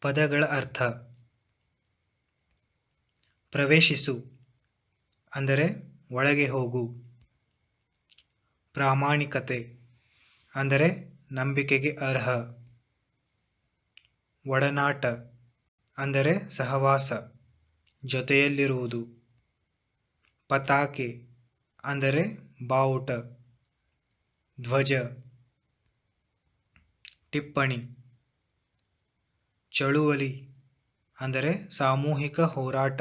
ಪದಗಳ ಅರ್ಥ: ಪ್ರವೇಶಿಸು ಅಂದರೆ ಒಳಗೆ ಹೋಗು. ಪ್ರಾಮಾಣಿಕತೆ ಅಂದರೆ ನಂಬಿಕೆಗೆ ಅರ್ಹ. ಒಡನಾಟ ಅಂದರೆ ಸಹವಾಸ, ಜೊತೆಯಲ್ಲಿರುವುದು. ಪತಾಕೆ ಅಂದರೆ ಬಾವುಟ, ಧ್ವಜ. ಟಿಪ್ಪಣಿ. ಚಳುವಳಿ ಅಂದರೆ ಸಾಮೂಹಿಕ ಹೋರಾಟ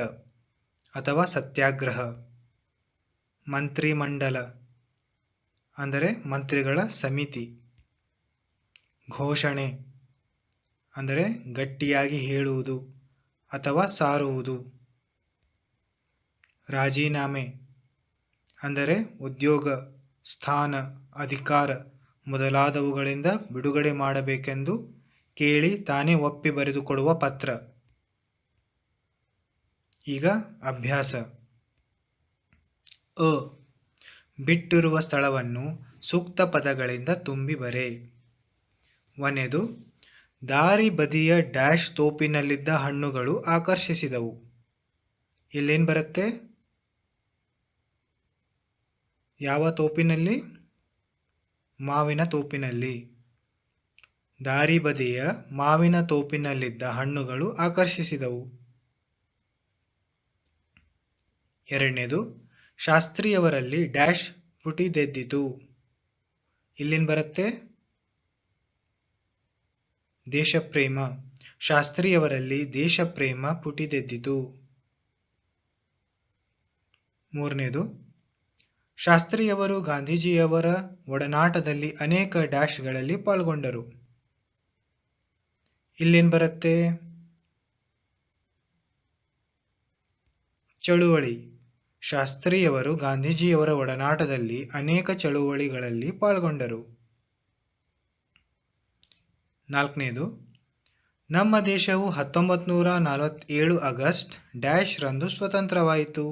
ಅಥವಾ ಸತ್ಯಾಗ್ರಹ. ಮಂತ್ರಿಮಂಡಲ ಅಂದರೆ ಮಂತ್ರಿಗಳ ಸಮಿತಿ. ಘೋಷಣೆ ಅಂದರೆ ಗಟ್ಟಿಯಾಗಿ ಹೇಳುವುದು ಅಥವಾ ಸಾರುವುದು. ರಾಜೀನಾಮೆ ಅಂದರೆ ಉದ್ಯೋಗ, ಸ್ಥಾನ, ಅಧಿಕಾರ ಮೊದಲಾದವುಗಳಿಂದ ಬಿಡುಗಡೆ ಮಾಡಬೇಕೆಂದು ಕೇಳಿ ತಾನೇ ಒಪ್ಪಿ ಬರೆದುಕೊಡುವ ಪತ್ರ. ಈಗ ಅಭ್ಯಾಸ. ಅ. ಬಿಟ್ಟಿರುವ ಸ್ಥಳವನ್ನು ಸೂಕ್ತ ಪದಗಳಿಂದ ತುಂಬಿ ಬರೆ. ಒಂದನೇದು, ದಾರಿ ಬದಿಯ ಡ್ಯಾಶ್ ತೋಪಿನಲ್ಲಿದ್ದ ಹಣ್ಣುಗಳು ಆಕರ್ಷಿಸಿದವು. ಇಲ್ಲೇನು ಬರುತ್ತೆ? ಯಾವ ತೋಪಿನಲ್ಲಿ? ಮಾವಿನ ತೋಪಿನಲ್ಲಿ. ದಾರಿ ಬದಿಯ ಮಾವಿನ ತೋಪಿನಲ್ಲಿದ್ದ ಹಣ್ಣುಗಳು ಆಕರ್ಷಿಸಿದವು. ಎರಡನೇದು, ಶಾಸ್ತ್ರಿಯವರಲ್ಲಿ ಡ್ಯಾಶ್ ಪುಟಿದೆದ್ದಿತು. ಇಲ್ಲೇನು ಬರುತ್ತೆ? ದೇಶಪ್ರೇಮ. ಶಾಸ್ತ್ರಿಯವರಲ್ಲಿ ದೇಶಪ್ರೇಮ ಪುಟಿದೆದ್ದಿತು. ಮೂರನೇದು, ಶಾಸ್ತ್ರಿಯವರು ಗಾಂಧೀಜಿಯವರ ಒಡನಾಟದಲ್ಲಿ ಅನೇಕ ಡ್ಯಾಶ್ಗಳಲ್ಲಿ ಪಾಲ್ಗೊಂಡರು. ಇಲ್ಲೇನು ಬರುತ್ತೆ? ಚಳುವಳಿ. ಶಾಸ್ತ್ರಿಯವರು ಗಾಂಧೀಜಿಯವರ ಒಡನಾಟದಲ್ಲಿ ಅನೇಕ ಚಳುವಳಿಗಳಲ್ಲಿ ಪಾಲ್ಗೊಂಡರು. ನಾಲ್ಕನೇದು, ನಮ್ಮ ದೇಶವು 1947 ಆಗಸ್ಟ್ ಡ್ಯಾಶ್ ರಂದು ಸ್ವತಂತ್ರವಾಯಿತು.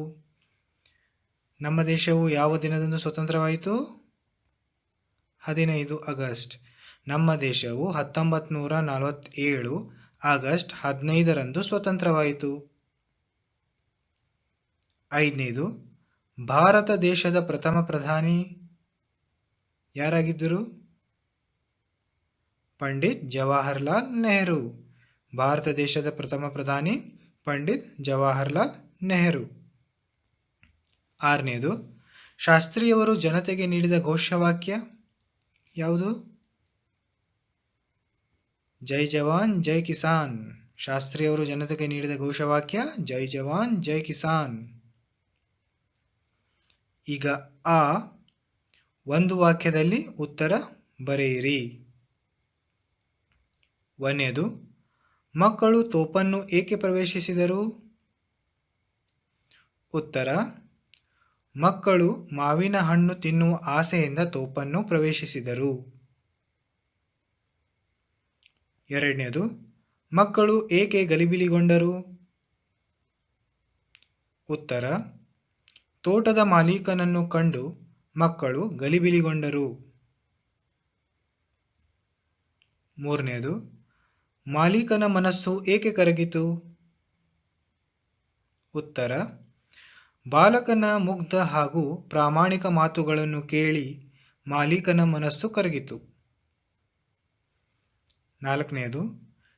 ನಮ್ಮ ದೇಶವು ಯಾವ ದಿನದಂದು ಸ್ವತಂತ್ರವಾಯಿತು? 15 ಆಗಸ್ಟ್. ನಮ್ಮ ದೇಶವು 1947 ಆಗಸ್ಟ್ 15ರಂದು ಸ್ವತಂತ್ರವಾಯಿತು. ಐದನೇದು, ಭಾರತ ದೇಶದ ಪ್ರಥಮ ಪ್ರಧಾನಿ ಯಾರಾಗಿದ್ದರು? ಪಂಡಿತ್ ಜವಾಹರ್ಲಾಲ್ ನೆಹರು. ಭಾರತ ದೇಶದ ಪ್ರಥಮ ಪ್ರಧಾನಿ ಪಂಡಿತ್ ಜವಾಹರ್ಲಾಲ್ ನೆಹರು. ಆರನೇದು, ಶಾಸ್ತ್ರಿಯವರು ಜನತೆಗೆ ನೀಡಿದ ಘೋಷವಾಕ್ಯ ಯಾವುದು? ಜೈ ಜವಾನ್ ಜೈ ಕಿಸಾನ್. ಶಾಸ್ತ್ರಿಯವರು ಜನತೆಗೆ ನೀಡಿದ ಘೋಷವಾಕ್ಯ ಜೈ ಜವಾನ್ ಜೈ ಕಿಸಾನ್. ಈಗ ಆ ಒಂದು ವಾಕ್ಯದಲ್ಲಿ ಉತ್ತರ ಬರೆಯಿರಿ. ಒಂದನೇದು, ಮಕ್ಕಳು ತೋಪನ್ನು ಏಕೆ ಪ್ರವೇಶಿಸಿದರು? ಉತ್ತರ: ಮಕ್ಕಳು ಮಾವಿನ ಹಣ್ಣು ತಿನ್ನುವ ಆಸೆಯಿಂದ ತೋಪನ್ನು ಪ್ರವೇಶಿಸಿದರು. ಎರಡನೇದು, ಮಕ್ಕಳು ಏಕೆ ಗಲಿಬಿಲಿಗೊಂಡರು? ಉತ್ತರ: ತೋಟದ ಮಾಲೀಕನನ್ನು ಕಂಡು ಮಕ್ಕಳು ಗಲಿಬಿಲಿಗೊಂಡರು. ಮೂರನೇದು, ಮಾಲೀಕನ ಮನಸ್ಸು ಏಕೆ ಕರಗಿತು? ಉತ್ತರ: ಬಾಲಕನ ಮುಗ್ಧ ಹಾಗೂ ಪ್ರಾಮಾಣಿಕ ಮಾತುಗಳನ್ನು ಕೇಳಿ ಮಾಲೀಕನ ಮನಸ್ಸು ಕರಗಿತು. ನಾಲ್ಕನೇದು,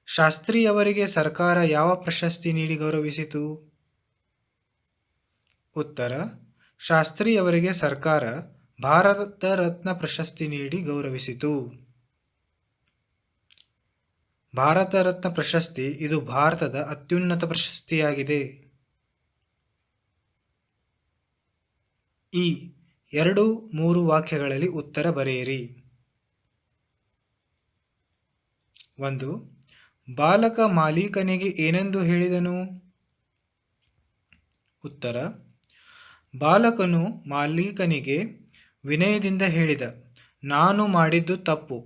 ಶಾಸ್ತ್ರಿಯವರಿಗೆ ಸರ್ಕಾರ ಯಾವ ಪ್ರಶಸ್ತಿ ನೀಡಿ ಗೌರವಿಸಿತು? ಉತ್ತರ: ಶಾಸ್ತ್ರಿಯವರಿಗೆ ಸರ್ಕಾರ ಭಾರತ ರತ್ನ ಪ್ರಶಸ್ತಿ ನೀಡಿ ಗೌರವಿಸಿತು. ಭಾರತ ರತ್ನ ಪ್ರಶಸ್ತಿ ಇದು ಭಾರತದ ಅತ್ಯುನ್ನತ ಪ್ರಶಸ್ತಿಯಾಗಿದೆ. ಈ 2-3 ವಾಕ್ಯಗಳಲ್ಲಿ ಉತ್ತರ ಬರೆಯಿರಿ. ಒಂದು, ಬಾಲಕ ಮಾಲೀಕನಿಗೆ ಏನೆಂದು ಹೇಳಿದನು? ಉತ್ತರ: ಬಾಲಕನು ಮಾಲೀಕನಿಗೆ ವಿನಯದಿಂದ ಹೇಳಿದ, ನಾನು ಮಾಡಿದ್ದು ತಪ್ಪು,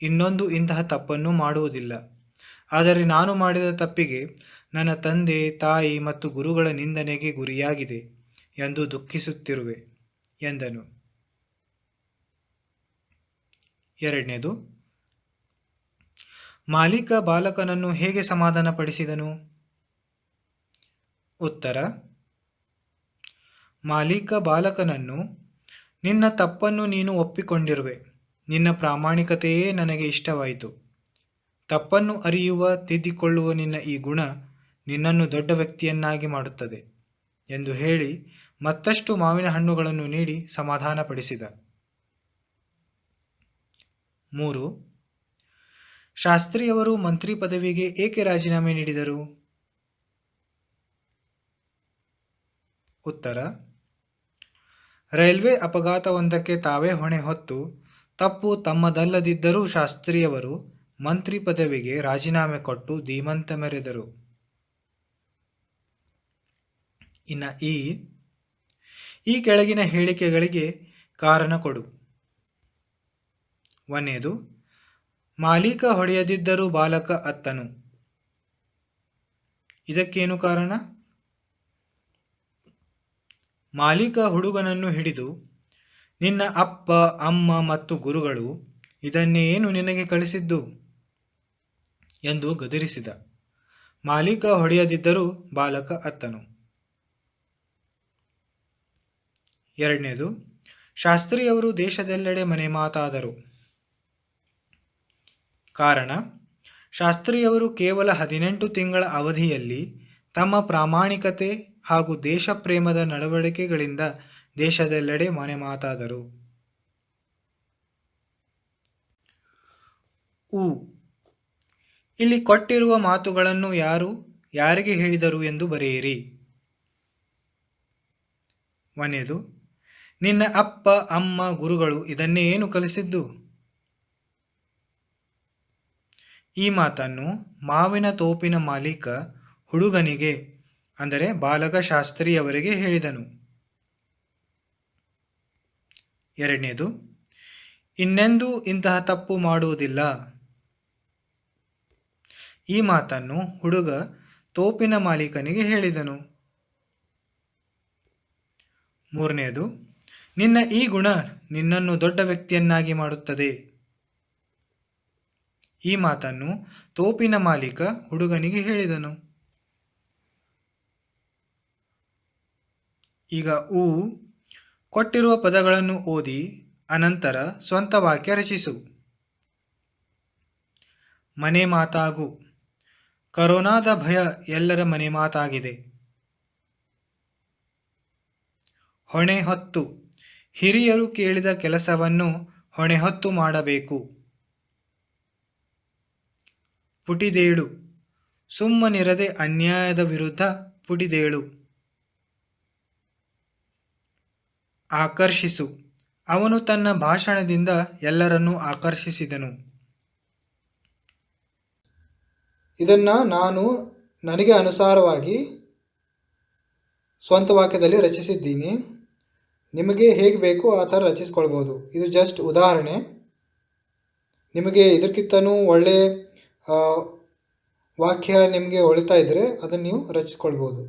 ಇನ್ನೊಂದು ಇಂತಹ ತಪ್ಪನ್ನು ಮಾಡುವುದಿಲ್ಲ. ಆದರೆ ನಾನು ಮಾಡಿದ ತಪ್ಪಿಗೆ ನನ್ನ ತಂದೆ, ತಾಯಿ ಮತ್ತು ಗುರುಗಳ ನಿಂದನೆಗೆ ಗುರಿಯಾಗಿದೆ ಎಂದು ದುಃಖಿಸುತ್ತಿರುವೆ ಎಂದನು. ಎರಡನೇದು, ಮಾಲೀಕ ಬಾಲಕನನ್ನು ಹೇಗೆ ಸಮಾಧಾನಪಡಿಸಿದನು? ಉತ್ತರ: ಮಾಲೀಕ ಬಾಲಕನನ್ನು, ನಿನ್ನ ತಪ್ಪನ್ನು ನೀನು ಒಪ್ಪಿಕೊಂಡಿರುವೆ, ನಿನ್ನ ಪ್ರಾಮಾಣಿಕತೆಯೇ ನನಗೆ ಇಷ್ಟವಾಯಿತು. ತಪ್ಪನ್ನು ಅರಿಯುವ, ತಿದ್ದಿಕೊಳ್ಳುವ ನಿನ್ನ ಈ ಗುಣ ನಿನ್ನನ್ನು ದೊಡ್ಡ ವ್ಯಕ್ತಿಯನ್ನಾಗಿ ಮಾಡುತ್ತದೆ ಎಂದು ಹೇಳಿ ಮತ್ತಷ್ಟು ಮಾವಿನ ಹಣ್ಣುಗಳನ್ನು ನೀಡಿ ಸಮಾಧಾನಪಡಿಸಿದ. 3. ಶಾಸ್ತ್ರಿಯವರು ಮಂತ್ರಿ ಪದವಿಗೆ ಏಕೆ ರಾಜೀನಾಮೆ ನೀಡಿದರು? ಉತ್ತರ: ರೈಲ್ವೆ ಅಪಘಾತವೊಂದಕ್ಕೆ ತಾವೇ ಹೊಣೆ ಹೊತ್ತು ತಪ್ಪು ತಮ್ಮದಲ್ಲದಿದ್ದರೂ ಶಾಸ್ತ್ರಿಯವರು ಮಂತ್ರಿ ಪದವಿಗೆ ರಾಜೀನಾಮೆ ಕೊಟ್ಟು ಧೀಮಂತ ಮೆರೆದರು. ಇನ್ನು ಈ ಕೆಳಗಿನ ಹೇಳಿಕೆಗಳಿಗೆ ಕಾರಣ ಕೊಡು. 1. ಮಾಲೀಕ ಹೊಡೆಯದಿದ್ದರೂ ಬಾಲಕ ಅತ್ತನು. ಇದಕ್ಕೇನು ಕಾರಣ? ಮಾಲೀಕ ಹುಡುಗನನ್ನು ಹಿಡಿದು, ನಿನ್ನ ಅಪ್ಪ, ಅಮ್ಮ ಮತ್ತು ಗುರುಗಳು ಇದನ್ನೇನು ನಿನಗೆ ಕಳಿಸಿದ್ದು ಎಂದು ಗದರಿಸಿದ. ಮಾಲೀಕ ಹೊಡೆಯದಿದ್ದರೂ ಬಾಲಕ ಅತ್ತನು. 2. ಶಾಸ್ತ್ರಿಯವರು ದೇಶದೆಲ್ಲೆಡೆ ಮನೆ ಮಾತಾದರು. ಕಾರಣ: ಶಾಸ್ತ್ರಿಯವರು ಕೇವಲ 18 ತಿಂಗಳ ಅವಧಿಯಲ್ಲಿ ತಮ್ಮ ಪ್ರಾಮಾಣಿಕತೆ ಹಾಗೂ ದೇಶಪ್ರೇಮದ ನಡವಳಿಕೆಗಳಿಂದ ದೇಶದೆಲ್ಲೆಡೆ ಮನೆ ಮಾತಾದರು. ಇಲ್ಲಿ ಕೊಟ್ಟಿರುವ ಮಾತುಗಳನ್ನು ಯಾರಿಗೆ ಹೇಳಿದರು ಎಂದು ಬರೆಯಿರಿ. 1. ನಿನ್ನ ಅಪ್ಪ, ಅಮ್ಮ, ಗುರುಗಳು ಇದನ್ನೇ ಏನು ಕಲಿಸಿದ್ದು? ಈ ಮಾತನ್ನು ಮಾವಿನ ತೋಪಿನ ಮಾಲೀಕ ಹುಡುಗನಿಗೆ, ಅಂದರೆ ಬಾಲಕ ಶಾಸ್ತ್ರಿಯವರಿಗೆ ಹೇಳಿದನು. 2. ಇನ್ನೆಂದೂ ಇಂತಹ ತಪ್ಪು ಮಾಡುವುದಿಲ್ಲ. ಈ ಮಾತನ್ನು ಹುಡುಗ ತೋಪಿನ ಮಾಲೀಕನಿಗೆ ಹೇಳಿದನು. 3. ನಿನ್ನ ಈ ಗುಣ ನಿನ್ನನ್ನು ದೊಡ್ಡ ವ್ಯಕ್ತಿಯನ್ನಾಗಿ ಮಾಡುತ್ತದೆ. ಈ ಮಾತನ್ನು ತೋಪಿನ ಮಾಲೀಕ ಹುಡುಗನಿಗೆ ಹೇಳಿದನು. ಈಗ ಕೊಟ್ಟಿರುವ ಪದಗಳನ್ನು ಓದಿ ಅನಂತರ ಸ್ವಂತ ವಾಕ್ಯ ರಚಿಸು. ಮನೆ ಮಾತಾಗು. ಕರೋನಾದ ಭಯ ಎಲ್ಲರ ಮನೆ ಮಾತಾಗಿದೆ. ಹೊಣೆ ಹೊತ್ತು. ಹಿರಿಯರು ಕೇಳಿದ ಕೆಲಸವನ್ನು ಹೊಣೆ ಹೊತ್ತು ಮಾಡಬೇಕು. ಪುಟಿದೇಳು. ಸುಮ್ಮನಿರದೆ ಅನ್ಯಾಯದ ವಿರುದ್ಧ ಪುಟಿದೇಳು. ಆಕರ್ಷಿಸು. ಅವನು ತನ್ನ ಭಾಷಣದಿಂದ ಎಲ್ಲರನ್ನೂ ಆಕರ್ಷಿಸಿದನು. ಇದನ್ನು ನಾನು ನನಗೆ ಅನುಸಾರವಾಗಿ ಸ್ವಂತ ವಾಕ್ಯದಲ್ಲಿ ರಚಿಸಿದ್ದೀನಿ. ನಿಮಗೆ ಹೇಗೆ ಬೇಕು ಆ ಥರ ರಚಿಸ್ಕೊಳ್ಬೋದು. ಇದು ಜಸ್ಟ್ ಉದಾಹರಣೆ. ನಿಮಗೆ ಇದಕ್ಕಿಂತನೂ ಒಳ್ಳೆಯ ವಾಕ್ಯ ನಿಮಗೆ ಹೊಳಿತಾ ಇದ್ದರೆ ಅದನ್ನು ನೀವು ರಚಿಸ್ಕೊಳ್ಬೋದು.